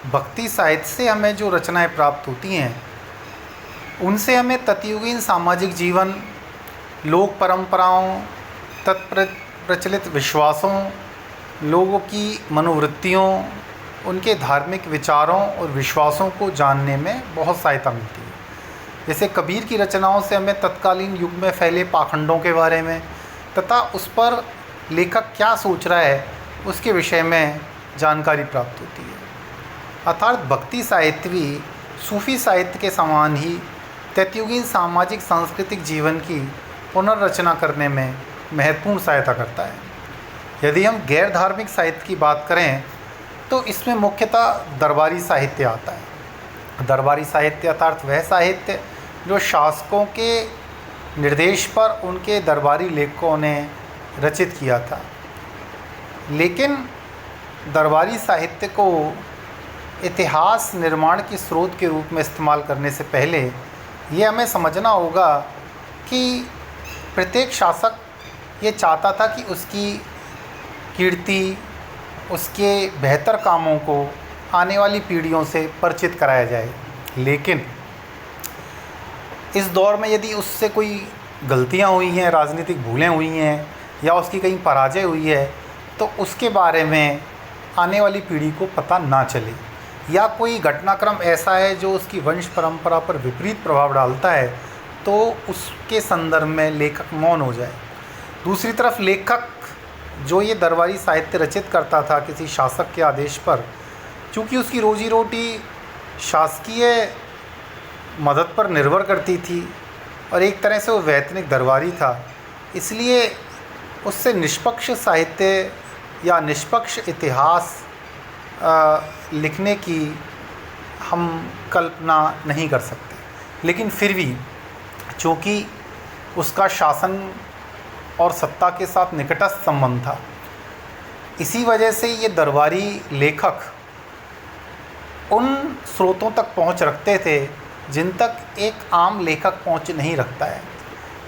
भक्ति साहित्य से हमें जो रचनाएं प्राप्त होती हैं उनसे हमें तत्युगीन सामाजिक जीवन, लोक परंपराओं, प्रचलित विश्वासों, लोगों की मनोवृत्तियों, उनके धार्मिक विचारों और विश्वासों को जानने में बहुत सहायता मिलती है। जैसे कबीर की रचनाओं से हमें तत्कालीन युग में फैले पाखंडों के बारे में तथा उस पर लेखक क्या सोच रहा है उसके विषय में जानकारी प्राप्त होती है। अर्थात भक्ति साहित्य भी सूफी साहित्य के समान ही तत्युगीन सामाजिक सांस्कृतिक जीवन की पुनर्रचना करने में महत्वपूर्ण सहायता करता है। यदि हम गैर धार्मिक साहित्य की बात करें तो इसमें मुख्यतः दरबारी साहित्य आता है। दरबारी साहित्य अर्थात वह साहित्य जो शासकों के निर्देश पर उनके दरबारी लेखकों ने रचित किया था। लेकिन दरबारी साहित्य को इतिहास निर्माण के स्रोत के रूप में इस्तेमाल करने से पहले ये हमें समझना होगा कि प्रत्येक शासक ये चाहता था कि उसकी कीर्ति, उसके बेहतर कामों को आने वाली पीढ़ियों से परिचित कराया जाए। लेकिन इस दौर में यदि उससे कोई गलतियां हुई हैं, राजनीतिक भूलें हुई हैं या उसकी कहीं पराजय हुई है तो उसके बारे में आने वाली पीढ़ी को पता ना चले, या कोई घटनाक्रम ऐसा है जो उसकी वंश परंपरा पर विपरीत प्रभाव डालता है तो उसके संदर्भ में लेखक मौन हो जाए। दूसरी तरफ लेखक जो ये दरबारी साहित्य रचित करता था किसी शासक के आदेश पर, चूँकि उसकी रोजी रोटी शासकीय मदद पर निर्भर करती थी और एक तरह से वो वैतनिक दरबारी था, इसलिए उससे निष्पक्ष साहित्य या निष्पक्ष इतिहास लिखने की हम कल्पना नहीं कर सकते। लेकिन फिर भी चूँकि उसका शासन और सत्ता के साथ निकटस्थ संबंध था, इसी वजह से ये दरबारी लेखक उन स्रोतों तक पहुंच रखते थे जिन तक एक आम लेखक पहुंच नहीं रखता है।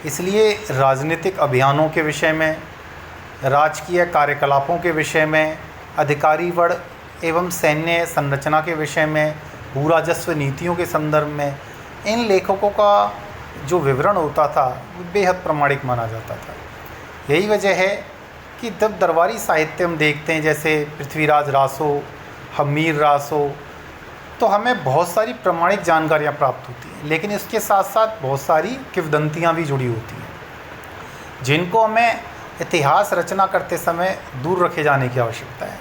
इसलिए राजनीतिक अभियानों के विषय में, राजकीय कार्यकलापों के विषय में, अधिकारी वर्ग एवं सैन्य संरचना के विषय में, भू राजस्व नीतियों के संदर्भ में इन लेखकों का जो विवरण होता था वो बेहद प्रामाणिक माना जाता था। यही वजह है कि जब दरबारी साहित्य हम देखते हैं, जैसे पृथ्वीराज रासो, हमीर रासो, तो हमें बहुत सारी प्रामाणिक जानकारियाँ प्राप्त होती हैं, लेकिन इसके साथ साथ बहुत सारी किंवदंतियाँ भी जुड़ी होती हैं जिनको हमें इतिहास रचना करते समय दूर रखे जाने की आवश्यकता है।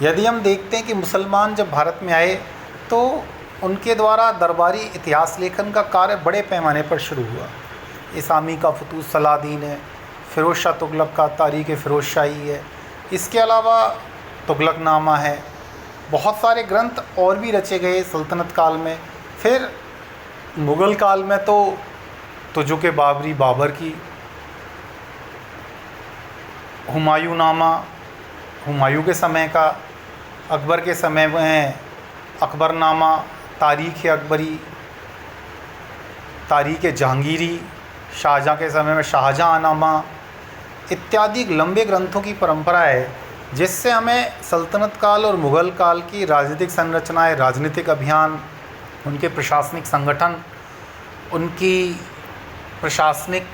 यदि हम देखते हैं कि मुसलमान जब भारत में आए तो उनके द्वारा दरबारी इतिहास लेखन का कार्य बड़े पैमाने पर शुरू हुआ। इसामी का फतूह सलादीन है, फ़िरोज़ शाह तुगलक का तारीख़ फ़िरोज़ शाही है, इसके अलावा तुगलकनामा है, बहुत सारे ग्रंथ और भी रचे गए सल्तनत काल में। फिर मुग़ल काल में तो तुजुक बाबरी, बाबर की, हुमायूं नामा हुमायूं के समय का, अकबर के समय में अकबरनामा, तारीख़ अकबरी, तारीख़ जहांगीरी, शाहजहाँ के समय में शाहजहाँनामा इत्यादि लंबे ग्रंथों की परंपरा है, जिससे हमें सल्तनत काल और मुग़ल काल की राजनीतिक संरचनाएं, राजनीतिक अभियान, उनके प्रशासनिक संगठन, उनकी प्रशासनिक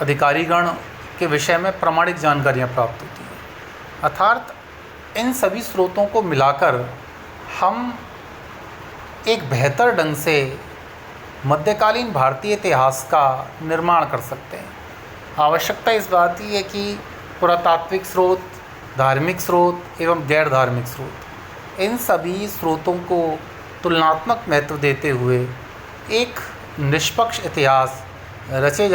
अधिकारीगण के विषय में प्रामाणिक जानकारियाँ प्राप्त होती हैं। अर्थात इन सभी स्रोतों को मिलाकर हम एक बेहतर ढंग से मध्यकालीन भारतीय इतिहास का निर्माण कर सकते हैं। आवश्यकता इस बात की है कि पुरातात्विक स्रोत, धार्मिक स्रोत एवं गैर धार्मिक स्रोत, इन सभी स्रोतों को तुलनात्मक महत्व देते हुए एक निष्पक्ष इतिहास रचे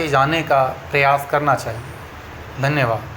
जाने का प्रयास करना चाहिए। धन्यवाद।